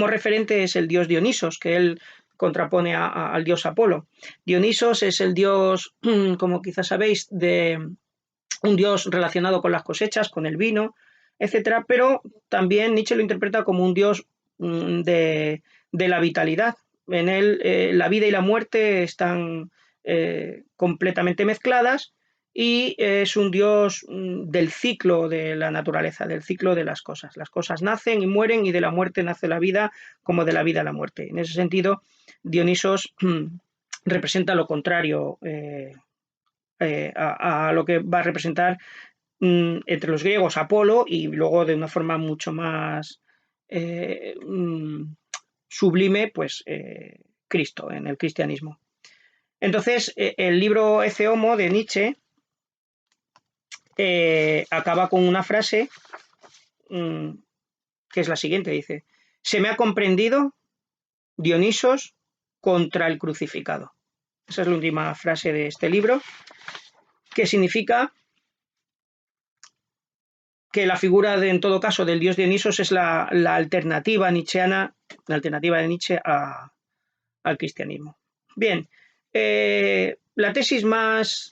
referente es el dios Dionisos, que él contrapone al dios Apolo. Dionisos es el dios, como quizás sabéis, un dios relacionado con las cosechas, con el vino, etcétera, pero también Nietzsche lo interpreta como un dios de la vitalidad. En él la vida y la muerte están completamente mezcladas y es un dios del ciclo de la naturaleza, del ciclo de las cosas. Las cosas nacen y mueren y de la muerte nace la vida, como de la vida la muerte. En ese sentido, Dionisos representa lo contrario a lo que va a representar entre los griegos Apolo y luego de una forma mucho más sublime, pues Cristo, en el cristianismo. Entonces, el libro Ecce Homo de Nietzsche acaba con una frase que es la siguiente, dice: se me ha comprendido, Dionisos, contra el crucificado. Esa es la última frase de este libro, que significa que la figura, en todo caso, del dios Dionisos es la alternativa nietzscheana, la alternativa de Nietzsche al cristianismo. Bien, la tesis más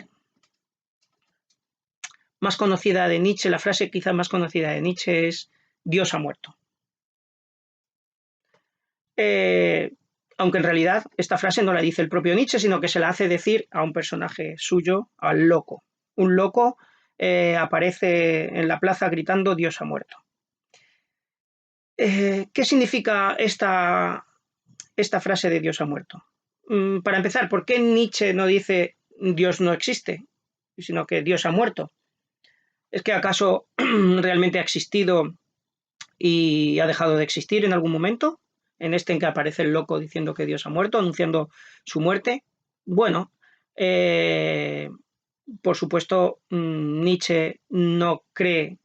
conocida de Nietzsche, la frase quizá más conocida de Nietzsche es: Dios ha muerto. Aunque en realidad esta frase no la dice el propio Nietzsche, sino que se la hace decir a un personaje suyo, al loco. Un loco aparece en la plaza gritando: Dios ha muerto. ¿Qué significa esta frase de Dios ha muerto? Para empezar, ¿por qué Nietzsche no dice Dios no existe, sino que Dios ha muerto? ¿Es que acaso realmente ha existido y ha dejado de existir en algún momento? En este en que aparece el loco diciendo que Dios ha muerto, anunciando su muerte. Bueno, por supuesto, Nietzsche no cree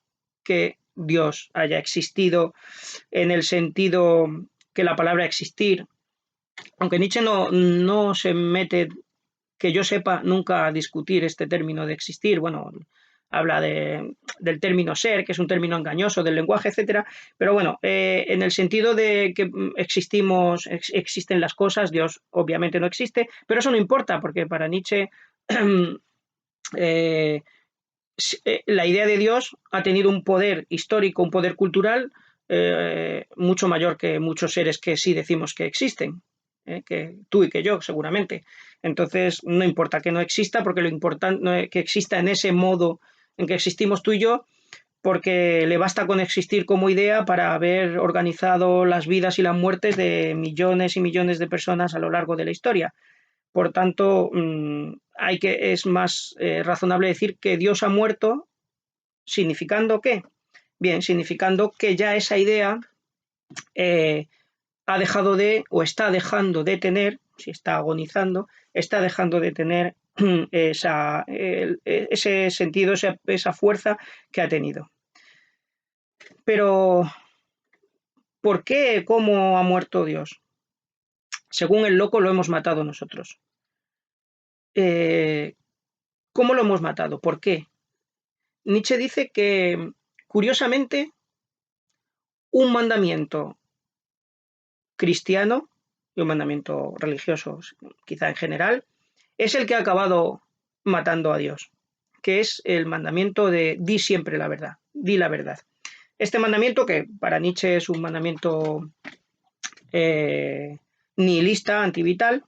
que Dios haya existido en el sentido que la palabra existir, aunque Nietzsche no se mete, que yo sepa, nunca a discutir este término de existir. Bueno, habla del término ser, que es un término engañoso del lenguaje, etcétera, pero bueno, en el sentido de que existen las cosas, Dios obviamente no existe, pero eso no importa, porque para Nietzsche la idea de Dios ha tenido un poder histórico, un poder cultural mucho mayor que muchos seres que sí decimos que existen, que tú y que yo seguramente. Entonces no importa que no exista, porque lo importante es que exista en ese modo en que existimos tú y yo, porque le basta con existir como idea para haber organizado las vidas y las muertes de millones y millones de personas a lo largo de la historia. Por tanto, es más razonable decir que Dios ha muerto, ¿significando qué? Bien, significando que ya esa idea ha dejado de, o está dejando de tener, si está agonizando, está dejando de tener ese sentido, esa fuerza que ha tenido. Pero, ¿por qué? ¿Cómo ha muerto Dios? Según el loco, lo hemos matado nosotros. ¿Cómo lo hemos matado? ¿Por qué? Nietzsche dice que, curiosamente, un mandamiento cristiano y un mandamiento religioso, quizá en general, es el que ha acabado matando a Dios, que es el mandamiento de di siempre la verdad, di la verdad. Este mandamiento, que para Nietzsche es un mandamiento nihilista, antivital,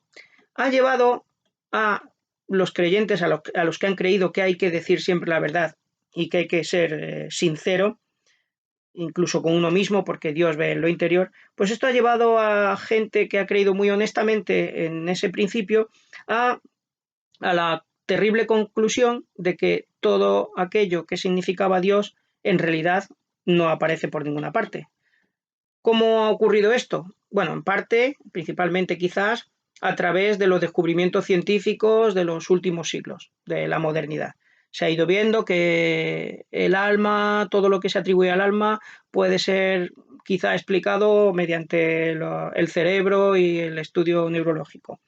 ha llevado a los creyentes, a los que han creído que hay que decir siempre la verdad y que hay que ser sincero, incluso con uno mismo, porque Dios ve en lo interior, pues esto ha llevado a gente que ha creído muy honestamente en ese principio a la terrible conclusión de que todo aquello que significaba Dios en realidad no aparece por ninguna parte. ¿Cómo ha ocurrido esto? Bueno, en parte, principalmente quizás, a través de los descubrimientos científicos de los últimos siglos, de la modernidad. Se ha ido viendo que el alma, todo lo que se atribuye al alma, puede ser quizá explicado mediante el cerebro y el estudio neurológico.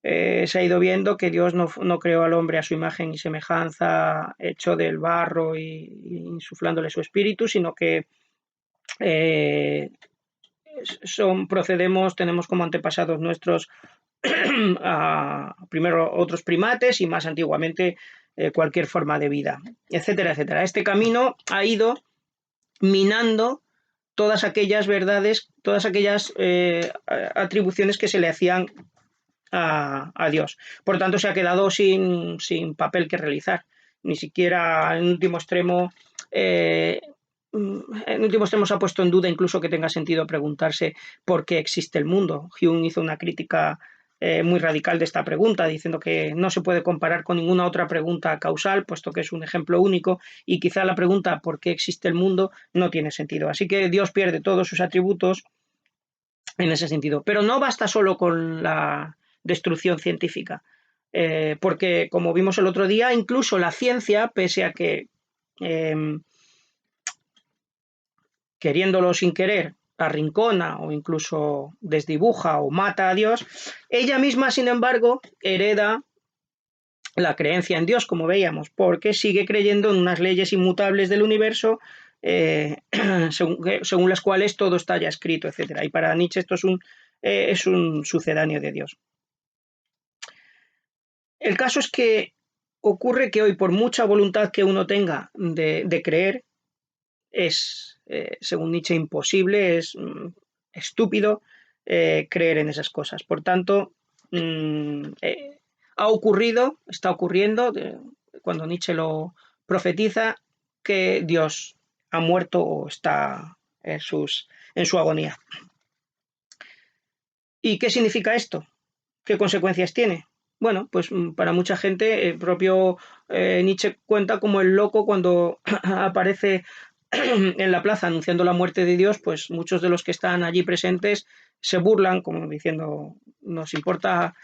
Se ha ido viendo que Dios no creó al hombre a su imagen y semejanza, hecho del barro y insuflándole su espíritu, sino que tenemos como antepasados nuestros primero otros primates y más antiguamente cualquier forma de vida, etcétera, etcétera. Este camino ha ido minando todas aquellas verdades, todas aquellas atribuciones que se le hacían a Dios. Por tanto, se ha quedado sin papel que realizar. Ni siquiera en último extremo se ha puesto en duda incluso que tenga sentido preguntarse por qué existe el mundo. Hume hizo una crítica muy radical de esta pregunta, diciendo que no se puede comparar con ninguna otra pregunta causal, puesto que es un ejemplo único, y quizá la pregunta ¿por qué existe el mundo? No tiene sentido. Así que Dios pierde todos sus atributos en ese sentido. Pero no basta solo con la destrucción científica, porque como vimos el otro día, incluso la ciencia, pese a que queriéndolo sin querer, arrincona o incluso desdibuja o mata a Dios, ella misma, sin embargo, hereda la creencia en Dios, como veíamos, porque sigue creyendo en unas leyes inmutables del universo, según las cuales todo está ya escrito, etc. Y para Nietzsche esto es un sucedáneo de Dios. El caso es que ocurre que hoy, por mucha voluntad que uno tenga de creer, es, según Nietzsche, imposible, es estúpido creer en esas cosas. Por tanto, ha ocurrido, está ocurriendo, cuando Nietzsche lo profetiza, que Dios ha muerto o está en su agonía. ¿Y qué significa esto? ¿Qué consecuencias tiene? Bueno, pues para mucha gente, el propio Nietzsche cuenta como el loco cuando aparece en la plaza anunciando la muerte de Dios, pues muchos de los que están allí presentes se burlan, como diciendo, nos importa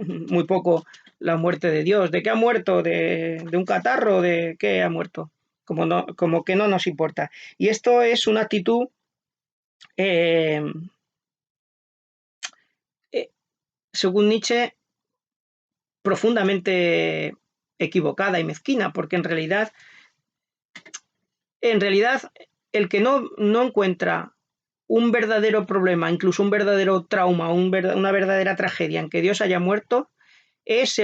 muy poco la muerte de Dios. ¿De qué ha muerto? ¿De un catarro? ¿De qué ha muerto? Como que no nos importa. Y esto es una actitud según Nietzsche, profundamente equivocada y mezquina, porque en realidad el que no encuentra un verdadero problema, incluso un verdadero trauma, una verdadera tragedia en que Dios haya muerto, es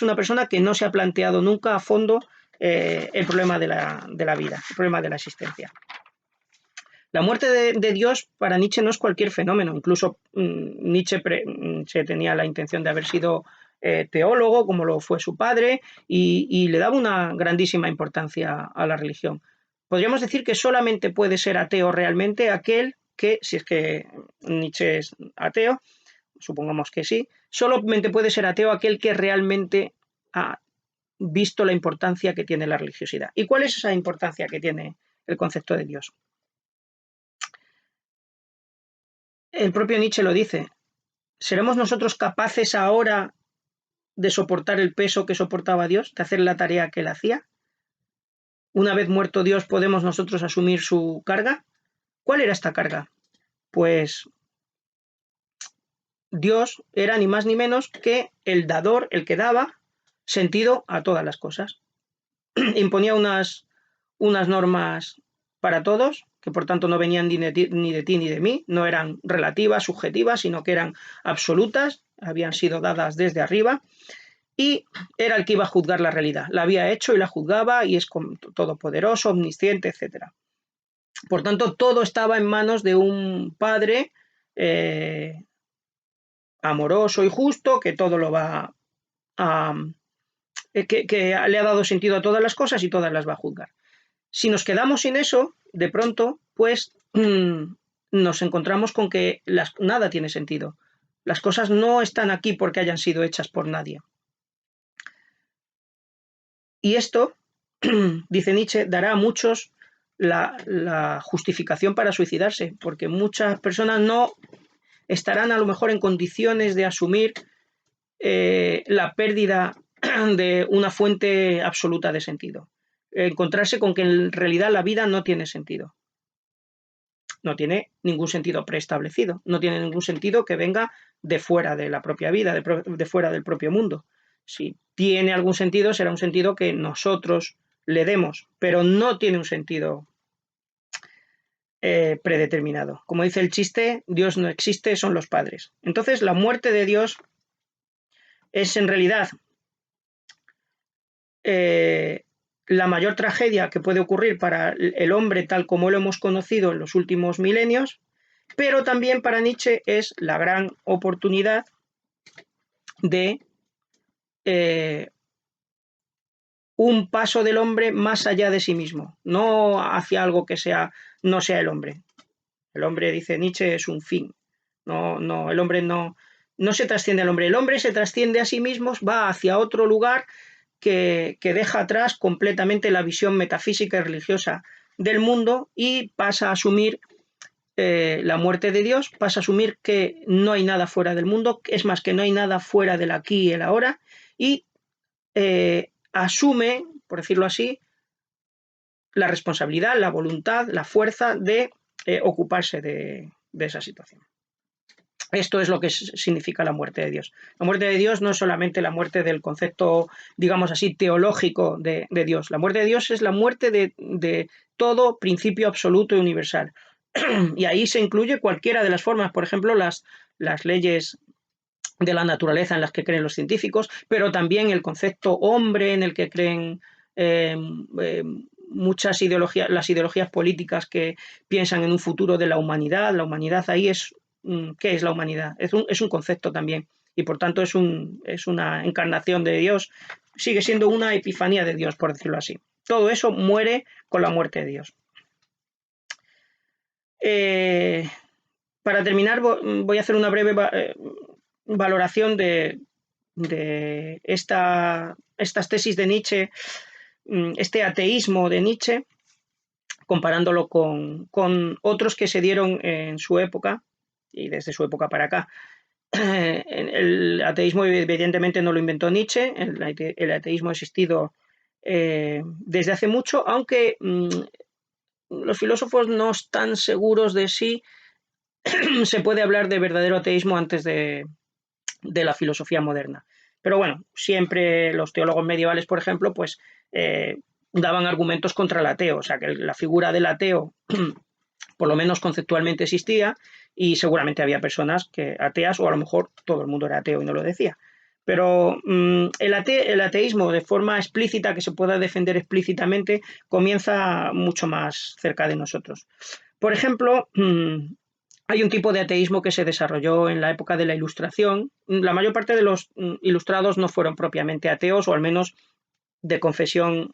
una persona que no se ha planteado nunca a fondo el problema de la vida, el problema de la existencia. La muerte de Dios para Nietzsche no es cualquier fenómeno. Incluso Nietzsche tenía la intención de haber sido teólogo, como lo fue su padre, y le daba una grandísima importancia a la religión. Podríamos decir que solamente puede ser ateo realmente aquel que, si es que Nietzsche es ateo, supongamos que sí, solamente puede ser ateo aquel que realmente ha visto la importancia que tiene la religiosidad. ¿Y cuál es esa importancia que tiene el concepto de Dios? El propio Nietzsche lo dice. ¿Seremos nosotros capaces ahora de soportar el peso que soportaba Dios, de hacer la tarea que él hacía? Una vez muerto Dios, ¿podemos nosotros asumir su carga? ¿Cuál era esta carga? Pues Dios era ni más ni menos que el dador, el que daba sentido a todas las cosas. Imponía unas normas para todos, que por tanto no venían ni de ti ni de mí, no eran relativas, subjetivas, sino que eran absolutas, habían sido dadas desde arriba, y era el que iba a juzgar la realidad. La había hecho y la juzgaba, y es todopoderoso, omnisciente, etc. Por tanto, todo estaba en manos de un padre amoroso y justo, que todo lo va a... que le ha dado sentido a todas las cosas y todas las va a juzgar. Si nos quedamos sin eso, de pronto, pues nos encontramos con que nada tiene sentido. Las cosas no están aquí porque hayan sido hechas por nadie. Y esto, dice Nietzsche, dará a muchos la justificación para suicidarse, porque muchas personas no estarán a lo mejor en condiciones de asumir la pérdida de una fuente absoluta de sentido. Encontrarse con que en realidad la vida no tiene sentido. No tiene ningún sentido preestablecido, no tiene ningún sentido que venga de fuera de la propia vida, de fuera del propio mundo. Si tiene algún sentido, será un sentido que nosotros le demos, pero no tiene un sentido predeterminado. Como dice el chiste, Dios no existe, son los padres. Entonces, la muerte de Dios es en realidad la mayor tragedia que puede ocurrir para el hombre tal como lo hemos conocido en los últimos milenios, pero también para Nietzsche es la gran oportunidad de un paso del hombre más allá de sí mismo, no hacia algo que no sea el hombre. El hombre, dice Nietzsche, es un fin. El hombre no se trasciende al hombre. El hombre se trasciende a sí mismo, va hacia otro lugar que deja atrás completamente la visión metafísica y religiosa del mundo y pasa a asumir la muerte de Dios, pasa a asumir que no hay nada fuera del mundo, es más, que no hay nada fuera del aquí y el ahora, y asume, por decirlo así, la responsabilidad, la voluntad, la fuerza de ocuparse de esa situación. Esto es lo que significa la muerte de Dios. La muerte de Dios no es solamente la muerte del concepto, digamos así, teológico de Dios. La muerte de Dios es la muerte de todo principio absoluto y universal. Y ahí se incluye cualquiera de las formas, por ejemplo, las leyes de la naturaleza en las que creen los científicos, pero también el concepto hombre en el que creen muchas ideologías, las ideologías políticas que piensan en un futuro de la humanidad. La humanidad ahí es, ¿qué es la humanidad? Es un concepto también y por tanto es una encarnación de Dios, sigue siendo una epifanía de Dios, por decirlo así. Todo eso muere con la muerte de Dios. Para terminar, voy a hacer una breve valoración de estas tesis de Nietzsche, este ateísmo de Nietzsche, comparándolo con otros que se dieron en su época y desde su época para acá. El ateísmo evidentemente no lo inventó Nietzsche, el ateísmo ha existido desde hace mucho, aunque los filósofos no están seguros de si se puede hablar de verdadero ateísmo antes de la filosofía moderna. Pero bueno, siempre los teólogos medievales, por ejemplo, pues daban argumentos contra el ateo, o sea que la figura del ateo, por lo menos conceptualmente, existía y seguramente había personas ateas, o a lo mejor todo el mundo era ateo y no lo decía. Pero el ateísmo de forma explícita, que se pueda defender explícitamente, comienza mucho más cerca de nosotros. Por ejemplo, hay un tipo de ateísmo que se desarrolló en la época de la Ilustración. La mayor parte de los ilustrados no fueron propiamente ateos, o al menos de confesión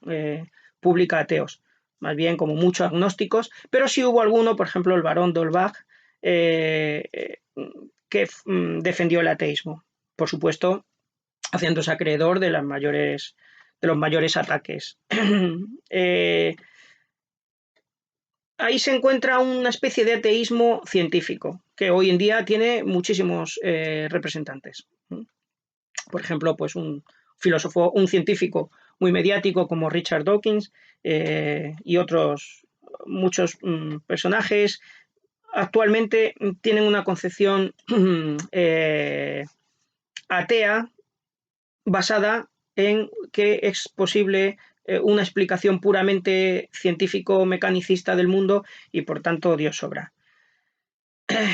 pública ateos, más bien como muchos agnósticos, pero sí hubo alguno, por ejemplo el barón d'Holbach, que defendió el ateísmo, por supuesto, haciéndose acreedor de los mayores ataques. Ahí se encuentra una especie de ateísmo científico, que hoy en día tiene muchísimos representantes. Por ejemplo, pues un científico muy mediático como Richard Dawkins y otros muchos personajes, actualmente tienen una concepción atea basada en que es posible una explicación puramente científico-mecanicista del mundo y por tanto Dios sobra.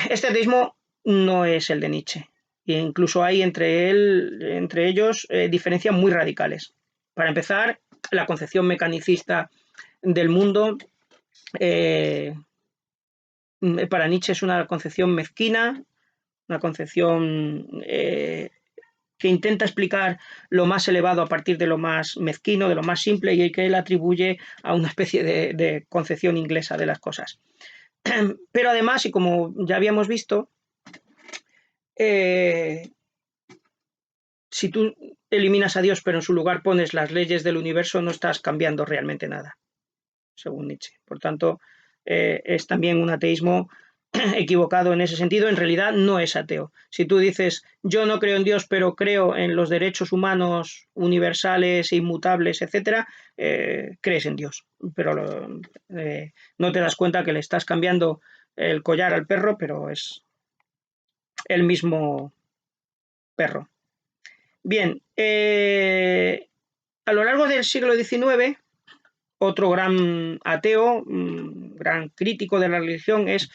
Este ateísmo no es el de Nietzsche e incluso hay entre ellos diferencias muy radicales. Para empezar, la concepción mecanicista del mundo para Nietzsche es una concepción mezquina, una concepción que intenta explicar lo más elevado a partir de lo más mezquino, de lo más simple, y que él atribuye a una especie de concepción inglesa de las cosas. Pero además, y como ya habíamos visto, si tú eliminas a Dios pero en su lugar pones las leyes del universo, no estás cambiando realmente nada, según Nietzsche. Por tanto, es también un ateísmo equivocado en ese sentido, en realidad no es ateo. Si tú dices, yo no creo en Dios, pero creo en los derechos humanos universales, inmutables, etcétera, crees en Dios, pero no te das cuenta que le estás cambiando el collar al perro, pero es el mismo perro. Bien, a lo largo del siglo XIX, otro gran ateo, gran crítico de la religión es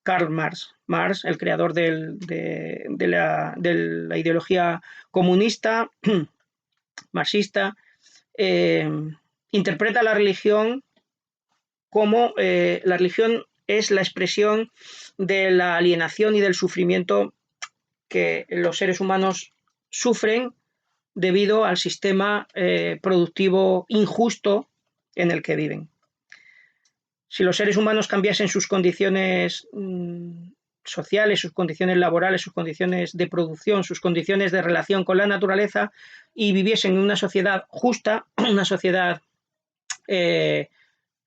Karl Marx. Marx, el creador de la ideología comunista, marxista, interpreta la religión como la religión es la expresión de la alienación y del sufrimiento que los seres humanos sufren debido al sistema productivo injusto en el que viven. Si los seres humanos cambiasen sus condiciones sociales, sus condiciones laborales, sus condiciones de producción, sus condiciones de relación con la naturaleza y viviesen en una sociedad justa, una sociedad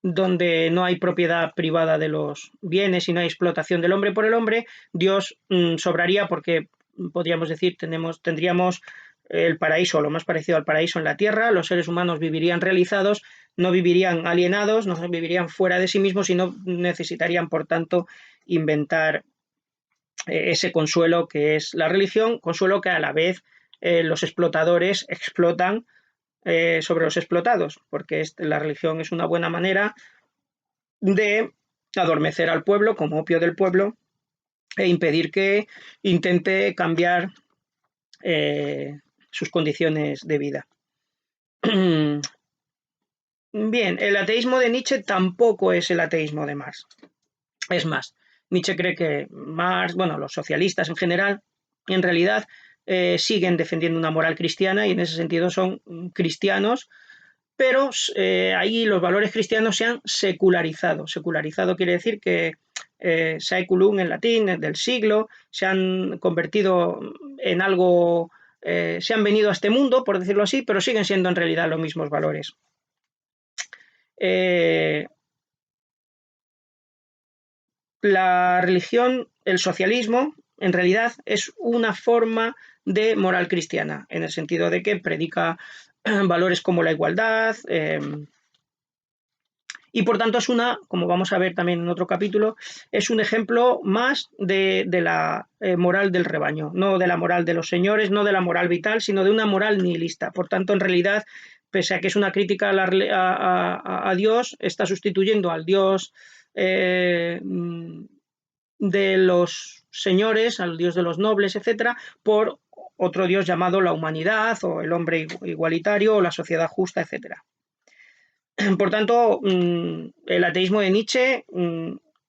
donde no hay propiedad privada de los bienes y no hay explotación del hombre por el hombre, Dios sobraría porque podríamos decir tendríamos el paraíso, lo más parecido al paraíso en la tierra, los seres humanos vivirían realizados, no vivirían alienados, no vivirían fuera de sí mismos y no necesitarían, por tanto, inventar ese consuelo que es la religión, consuelo que a la vez los explotadores explotan sobre los explotados, porque la religión es una buena manera de adormecer al pueblo como opio del pueblo e impedir que intente cambiar sus condiciones de vida. Bien, el ateísmo de Nietzsche tampoco es el ateísmo de Marx. Es más, Nietzsche cree que Marx, bueno, los socialistas en general, en realidad siguen defendiendo una moral cristiana y en ese sentido son cristianos, pero ahí los valores cristianos se han secularizado. Secularizado quiere decir que saeculum en latín, del siglo, se han convertido en algo, se han venido a este mundo, por decirlo así, pero siguen siendo en realidad los mismos valores. La religión, el socialismo, en realidad es una forma de moral cristiana, en el sentido de que predica valores como la igualdad, y por tanto es como vamos a ver también en otro capítulo, es un ejemplo más de la moral del rebaño, no de la moral de los señores, no de la moral vital, sino de una moral nihilista. Por tanto, en realidad, pese a que es una crítica a Dios, está sustituyendo al Dios de los señores, al Dios de los nobles, etcétera, por otro Dios llamado la humanidad o el hombre igualitario o la sociedad justa, etcétera. Por tanto, el ateísmo de Nietzsche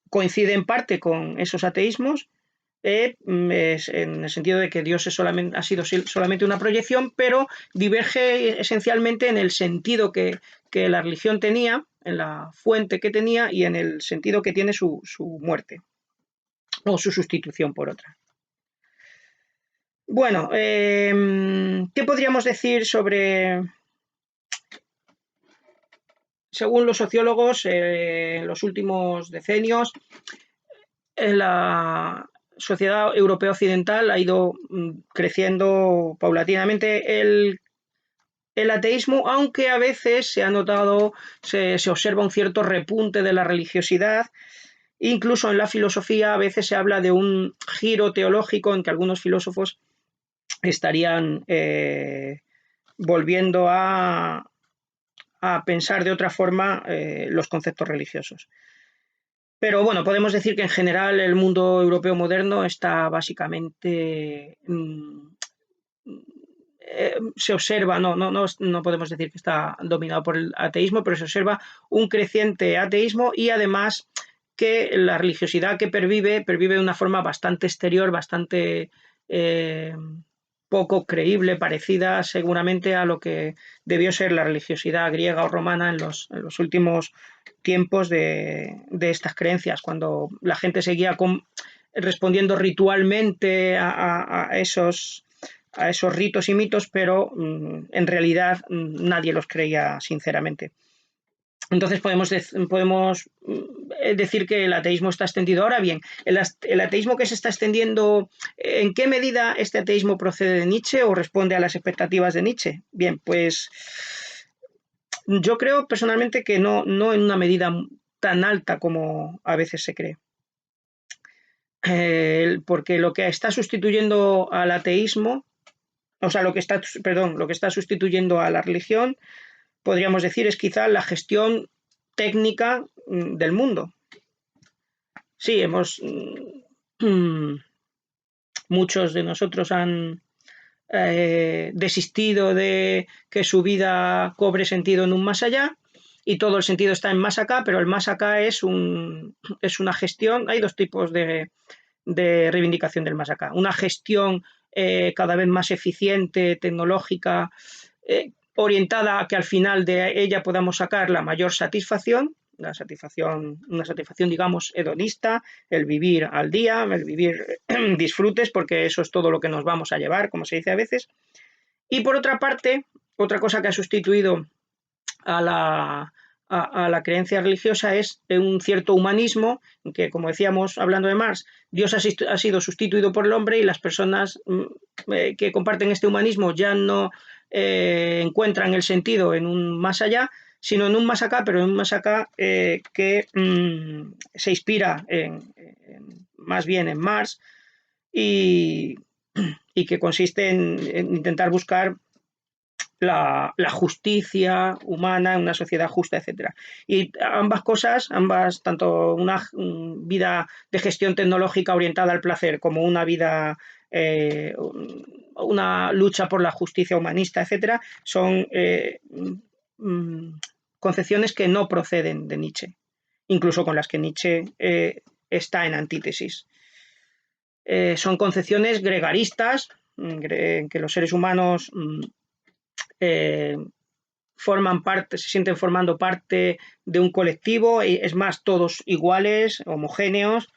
coincide en parte con esos ateísmos, en el sentido de que Dios ha sido solamente una proyección, pero diverge esencialmente en el sentido que la religión tenía, en la fuente que tenía y en el sentido que tiene su muerte o su sustitución por otra. Bueno, ¿qué podríamos decir sobre... Según los sociólogos, en los últimos decenios, la sociedad europea occidental ha ido creciendo paulatinamente el ateísmo, aunque a veces se ha notado, se observa un cierto repunte de la religiosidad. Incluso en la filosofía a veces se habla de un giro teológico en que algunos filósofos estarían volviendo a pensar de otra forma los conceptos religiosos. Pero bueno, podemos decir que en general el mundo europeo moderno está básicamente... se observa, no podemos decir que está dominado por el ateísmo, pero se observa un creciente ateísmo y además que la religiosidad que pervive de una forma bastante exterior, bastante poco creíble, parecida seguramente a lo que debió ser la religiosidad griega o romana en los últimos tiempos de estas creencias, cuando la gente seguía respondiendo ritualmente a esos ritos y mitos, pero en realidad nadie los creía sinceramente. Entonces podemos decir que el ateísmo está extendido. Ahora bien, el ateísmo que se está extendiendo, ¿en qué medida este ateísmo procede de Nietzsche o responde a las expectativas de Nietzsche? Bien, pues yo creo personalmente que no en una medida tan alta como a veces se cree. Porque lo que está sustituyendo al ateísmo, o sea, lo que está sustituyendo a la religión, podríamos decir, es quizá la gestión técnica del mundo. Sí, muchos de nosotros han desistido de que su vida cobre sentido en un más allá y todo el sentido está en más acá, pero el más acá es una gestión. Hay dos tipos de reivindicación del más acá. Una gestión cada vez más eficiente, tecnológica, orientada a que al final de ella podamos sacar la mayor satisfacción, una satisfacción, digamos, hedonista, el vivir al día, el vivir disfrutes, porque eso es todo lo que nos vamos a llevar, como se dice a veces. Y por otra parte, otra cosa que ha sustituido a la creencia religiosa es un cierto humanismo, que, como decíamos hablando de Marx, Dios ha sido sustituido por el hombre y las personas que comparten este humanismo ya no encuentran el sentido en un más allá, sino en un más acá, pero en un más acá que se inspira más bien en Marx y, y que consiste en intentar buscar la justicia humana en una sociedad justa, etcétera. Y ambas cosas, tanto una vida de gestión tecnológica orientada al placer como una vida, una lucha por la justicia humanista, etcétera, son concepciones que no proceden de Nietzsche, incluso con las que Nietzsche está en antítesis. Son concepciones gregaristas, en que los seres humanos se sienten formando parte de un colectivo, es más, todos iguales, homogéneos,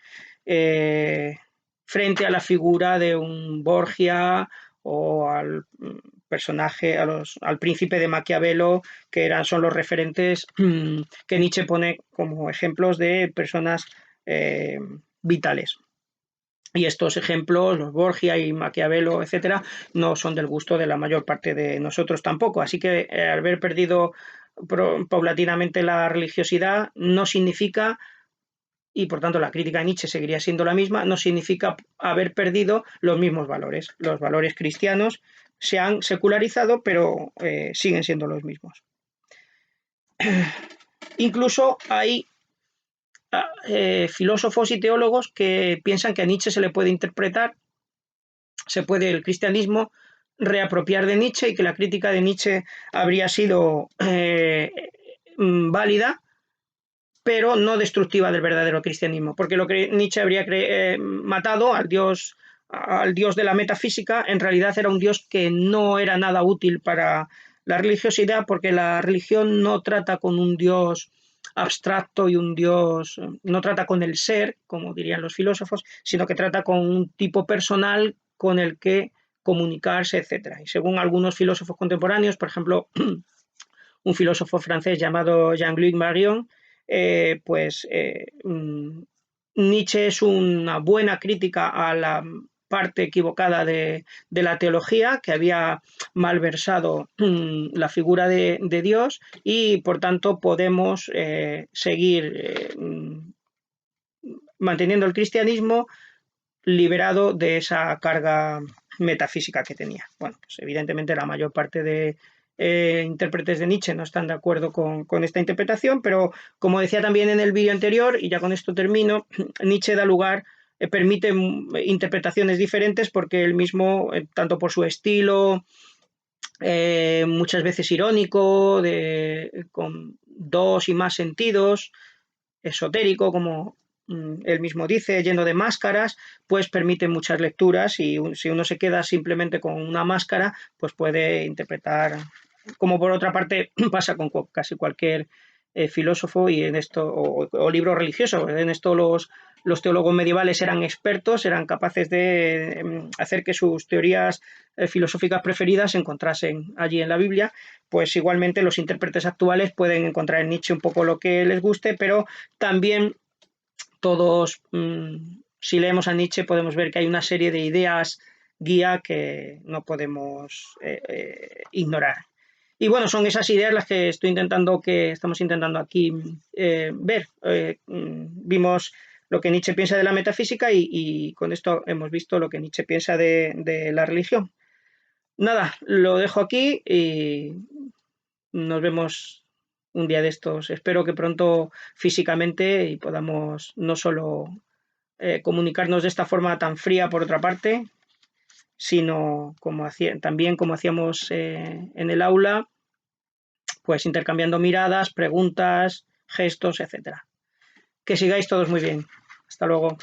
frente a la figura de un Borgia o al personaje, al príncipe de Maquiavelo, que son los referentes que Nietzsche pone como ejemplos de personas vitales. Y estos ejemplos, los Borgia y Maquiavelo, etcétera, no son del gusto de la mayor parte de nosotros tampoco. Así que al haber perdido paulatinamente la religiosidad no significa, y por tanto la crítica de Nietzsche seguiría siendo la misma, no significa haber perdido los mismos valores. Los valores cristianos se han secularizado, pero siguen siendo los mismos. Incluso hay filósofos y teólogos que piensan que a Nietzsche se le puede interpretar, el cristianismo reapropiar de Nietzsche, y que la crítica de Nietzsche habría sido válida, pero no destructiva del verdadero cristianismo, porque lo que Nietzsche habría matado al Dios de la metafísica, en realidad era un Dios que no era nada útil para la religiosidad, porque la religión no trata con un Dios abstracto y un Dios, no trata con el ser, como dirían los filósofos, sino que trata con un tipo personal con el que comunicarse, etc. Y según algunos filósofos contemporáneos, por ejemplo, un filósofo francés llamado Jean-Luc Marion, Nietzsche es una buena crítica a la parte equivocada de la teología, que había malversado la figura de Dios, y por tanto podemos seguir manteniendo el cristianismo liberado de esa carga metafísica que tenía. Bueno, pues evidentemente la mayor parte de intérpretes de Nietzsche no están de acuerdo con esta interpretación, pero como decía también en el vídeo anterior, y ya con esto termino, Nietzsche da lugar, permite interpretaciones diferentes, porque él mismo, tanto por su estilo, muchas veces irónico, con dos y más sentidos, esotérico, como él mismo dice, lleno de máscaras, pues permite muchas lecturas, y si uno se queda simplemente con una máscara, pues puede interpretar, como por otra parte pasa con casi cualquier filósofo y en esto, o libro religioso. En esto los teólogos medievales eran expertos, eran capaces de hacer que sus teorías filosóficas preferidas se encontrasen allí en la Biblia, pues igualmente los intérpretes actuales pueden encontrar en Nietzsche un poco lo que les guste, pero también todos, si leemos a Nietzsche, podemos ver que hay una serie de ideas guía que no podemos ignorar. Y bueno, son esas ideas las que estamos intentando aquí ver. Vimos lo que Nietzsche piensa de la metafísica y con esto hemos visto lo que Nietzsche piensa de la religión. Nada, lo dejo aquí y nos vemos un día de estos. Espero que pronto físicamente y podamos no solo comunicarnos de esta forma tan fría por otra parte, sino también como hacíamos en el aula, pues intercambiando miradas, preguntas, gestos, etcétera. Que sigáis todos muy bien. Hasta luego.